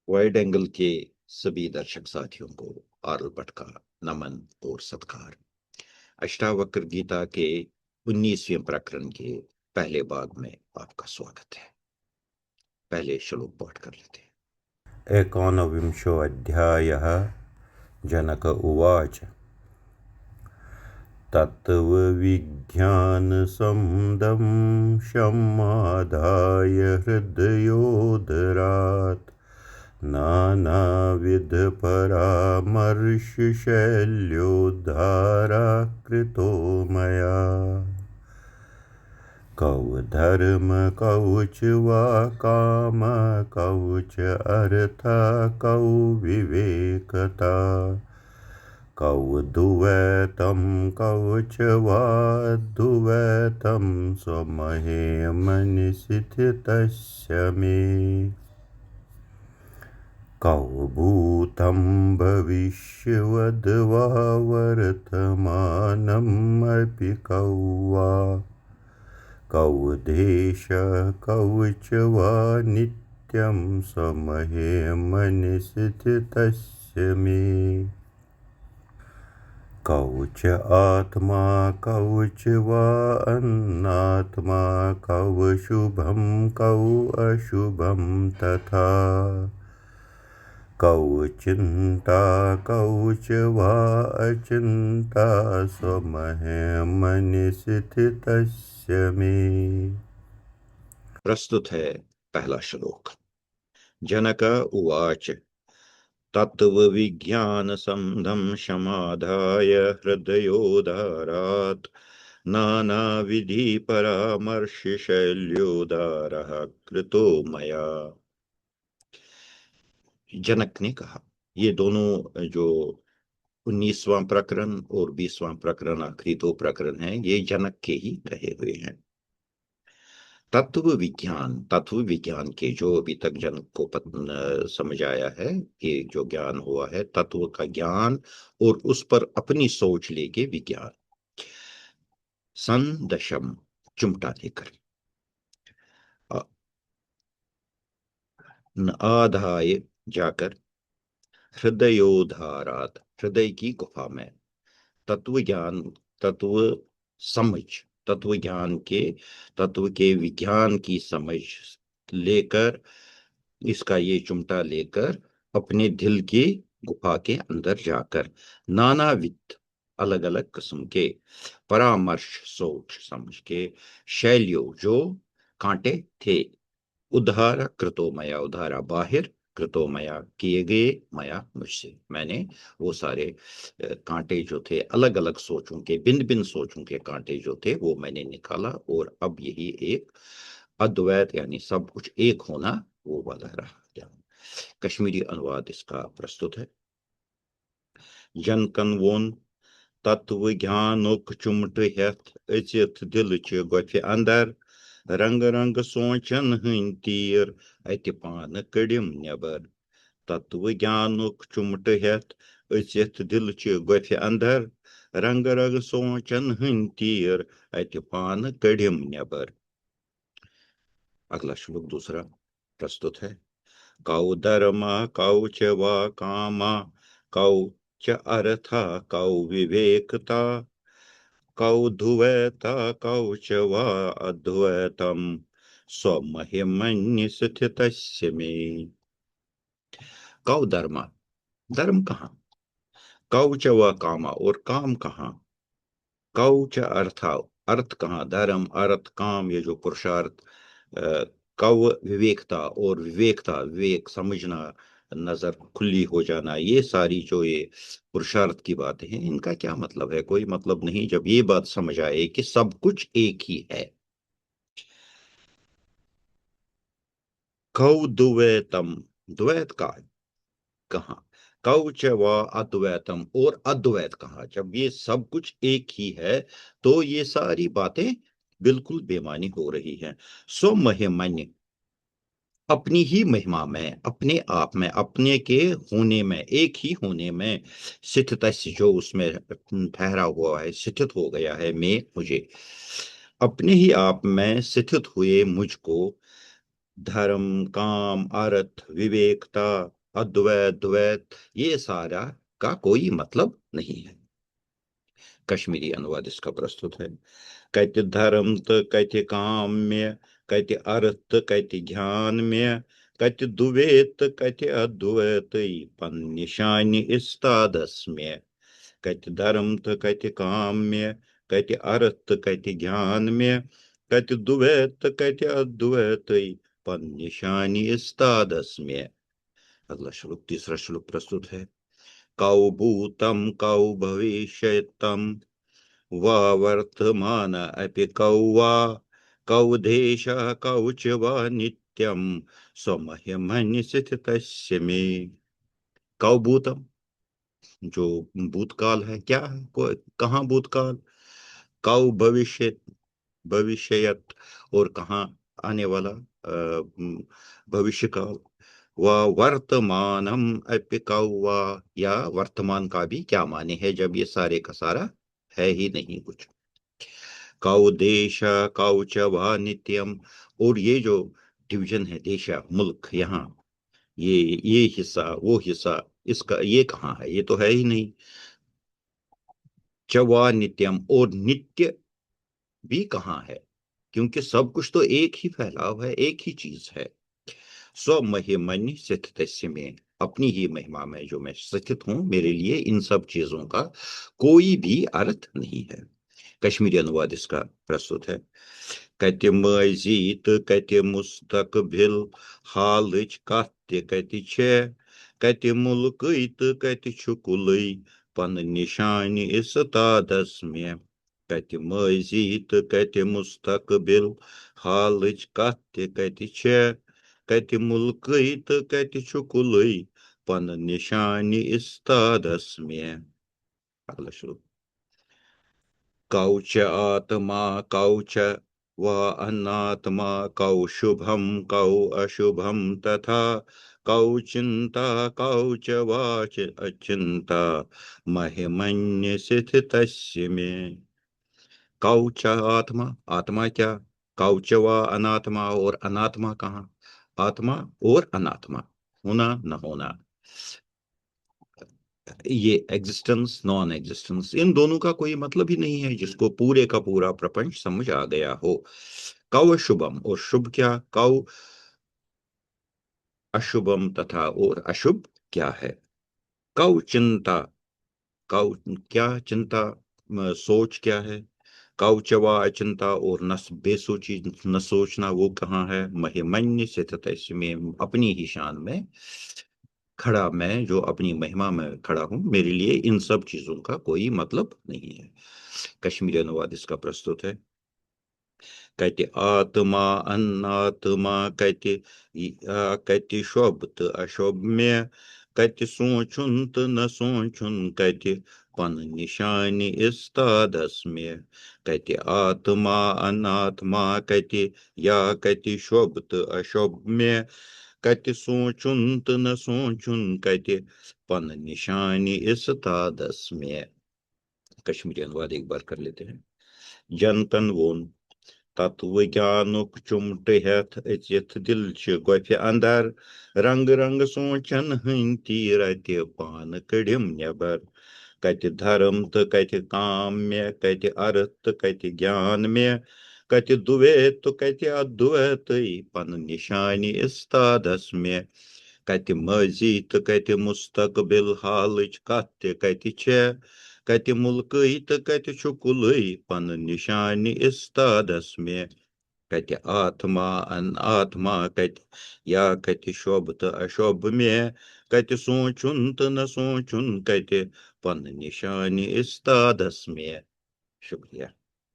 Wide angle के सभी दर्शक साथियों को आरल भट्ट का नमन और सत्कार। अष्टावक्र गीता के 19वें प्रकरण के पहले भाग में आपका स्वागत है। पहले श्लोक पाठ कर लेते हैं। एकोनविंशोऽध्यायः। जनक उवाच। तत्त्वविज्ञानसमुदं सम्मादाय हृदयोदरात् नानाविधपरामर्शशैल्योद्धारा कृतो मया। कौ धर्म कौ च वा काम कौ च अर्थ कौ विवेकता कौ द्वैतं कौ च वा द्वैतं स्वमहेमनिशिथितस्य मे। कौ भूतं भविष्यवद् वा वर्तमानम् अपि कौ वा कौ देशः कौ च वा नित्यं स्वमहेमनिशिथितस्य मे। कौ च आत्मा कौ च वा अनात्मा कौ शुभं कौ अशुभं तथा कौ चिन्ता कौ च वा अचिन्ता स्वमहेमनिशिथितस्य मे। प्रस्तुत है पहला श्लोक। जनक उवाच। तत्त्वविज्ञानसमुदं समाधाय हृदयोद्धारात् नानाविधिपरामर्शशैल्योद्धारः कृतो मया। जनक ने कहा, ये दोनों जो 19वां प्रकरण और 20वां प्रकरण, आखिरी दो प्रकरण हैं, ये जनक के ही कहे हुए हैं। तत्व विज्ञान के जो अभी तक जनक को समझ आया है, ये जो ज्ञान हुआ है तत्व का ज्ञान और उस पर अपनी सोच लेके विज्ञान। सन दशम चिमटा लेकर आधाय जाकर हृदयोधारात हृदय की गुफा में तत्व ज्ञान, तत्व समझ, तत्व ज्ञान के तत्व के विज्ञान की समझ लेकर, इसका ये चिमटा लेकर अपने दिल की गुफा के अंदर जाकर नानाविध अलग अलग किस्म के परामर्श सोच समझ के शैलियों जो कांटे थे, उद्धार कृतो मया, उद्धारा बाहिर, कृतो मया किए गए, मया मुझसे, मैंने वो सारे कांटे जो थे, अलग अलग सोचों के, भिन्न भिन्न सोचों के कांटे जो थे, वो मैंने निकाला और अब यही एक अद्वैत यानी सब कुछ एक होना वो वाला रहा ज्ञान। कश्मीरी अनुवाद इसका प्रस्तुत है। जन वोन तत्व ज्ञानुक चुमट हेथ अचित दिल च गोफे अंदर रंग रंग सोचन हंद तीर अति पान कड़िम नेबर। तत्व ज्ञानुक चुमट हेथ अचित दिल च गोफे अंदर रंग रंग सोचन हंद तीर अति पान कड़िम नेबर। अगला श्लोक दूसरा प्रस्तुत है। कौ धर्मा कौ च वा कामा कौ च अर्था कौ विवेकता कौ द्वैता कौ च वा अद्वैतम स्वमहिमन्यस्थितस्य मे। कौ धर्मा, धर्म कहाँ, कौ च वा कामा, और काम कहाँ, कौ च अर्था, अर्थ कहाँ, धर्म अर्थ काम, ये जो पुरुषार्थ, कौ विवेकता, और विवेकता विवेक समझना, नजर खुली हो जाना, ये सारी जो ये पुरुषार्थ की बातें हैं, इनका क्या मतलब है? कोई मतलब नहीं जब ये बात समझ आए कि सब कुछ एक ही है। कौ द्वैतम, द्वैत का कहाँ, कौ च वा अद्वैतम, और अद्वैत कहाँ, जब ये सब कुछ एक ही है तो ये सारी बातें बिल्कुल बेमानी हो रही हैं। सो महिमान्य, अपनी ही महिमा में, अपने आप में, अपने के होने में, एक ही होने में, स्थित जो उसमें ठहरा हुआ है, स्थित हो गया है, मैं मुझे, अपने ही आप में स्थित हुए मुझको धर्म काम अर्थ विवेकता अद्वैत द्वैत, ये सारा का कोई मतलब नहीं है। कश्मीरी अनुवाद इसका प्रस्तुत है। कति धर्म तो कति काम्य, कति अर्थ कति ज्ञान में, कति दुवेत कति अद्वैत, पन निशानी इस्तादस में। कति धर्म तो कति काम्य, कति अर्थ कति ज्ञान में, कति दुवैत कति अद्वैत, पन निशानी इस्तादस में। अगला श्लोक, तीसरा श्लोक प्रस्तुत है। कौ भूतम कौ भविष्यतम वा वर्तमान अपि कौ वा, कौ देशः कौ च वा नित्यं स्वमहिमन्यसितस्य मे। कौ भूतम, जो भूतकाल है, क्या है, कहाँ भूतकाल। कौ भविष्य, भविष्यत, और कहाँ आने वाला भविष्य काल। वह वर्तमानम अपि कौ वा, या वर्तमान का भी क्या माने है जब ये सारे का सारा है ही नहीं कुछ। कौ देश कौ च वा नित्यम, और ये जो डिवीजन है, देशा मुल्क, यहाँ ये हिस्सा वो हिस्सा, इसका ये कहाँ है, ये तो है ही नहीं। च वा नित्यम, और नित्य भी कहाँ है, क्योंकि सब कुछ तो एक ही फैलाव है, एक ही चीज है। स्व महिमन्य स्थित में, अपनी ही महिमा में जो मैं स्थित हूं, मेरे लिए इन सब चीजों का कोई भी अर्थ नहीं है। कश्मीरी अनुवाद इसका प्रस्तुत है। कति मजीत कति मुस्तकबिल हालच कत कति छे, कति मुल्कत कति छुकुलई, पन निशान इस्तादस में। कति मजीत कति मुस्तकबिल हालच कत कति छे, कति मुल्कत कति छुकुलई, पन निशान इस्तादस में। अगला श्लोक। कौच आत्मा कौच व अनात्मा, कौ शुभम कौ अशुभम तथा, कौ चिंता कौच वाच अचिंता, महिमन्य स्थितस्य में। कौच आत्मा, आत्मा क्या, कौच व अनात्मा, और अनात्मा कहाँ, आत्मा और अनात्मा, होना न होना, ये एग्जिस्टेंस नॉन एग्जिस्टेंस, इन दोनों का कोई मतलब ही नहीं है जिसको पूरे का पूरा प्रपंच समझ आ गया हो। कौ शुभम, और शुभ क्या, कौ अशुभम, तथा और अशुभ क्या है। कौ चिंता, कौ क्या चिंता, सोच क्या है। कौ चवा अचिंता, और न बेसोची न सोचना, वो कहाँ है। महिमन्य से तथा इसमें, अपनी ही शान में खड़ा, मैं जो अपनी महिमा में खड़ा हूं, मेरे लिए इन सब चीजों का कोई मतलब नहीं है। कश्मीरी अनुवाद इसका प्रस्तुत है। कहते आत्मा अनात्मा, कहते शोभत अशोभ में, कहते सोचुन त न सोचुन, कहते पन निशानी इस्तादस में। कहते आत्मा अनात्मा, कहते या कहते शोभत अशोभ में, कहते सोचुन त न सोचुन, कहते पन निशानी इस्तादस में। कश्मीरी अनुवाद एक बार कर लेते हैं। जनतन वोन, तत्व ज्ञानुक चुमट हेथ अचित दिल गोफे अंदर, रंग रंग सोचन हंती रत पान कड़िम नेबर। कति धर्म तो कति काम्य, कति अर्थ कति ज्ञान में, कति दुवैत तो कति अद्वैत, पन निशानी इस्तादस में। कति मजीत कति मुस्तकबिल हालच कत कति छे, कति मुल्कई तो कति छुकुलई, पन निशानी इस्तादस में। कति आत्मा अनात्मा, कति या कति शोभ तो अशोभ में, कति सोचुन तो न सोचुन, कति पन निशानी इस्तादस में। शुक्रिया।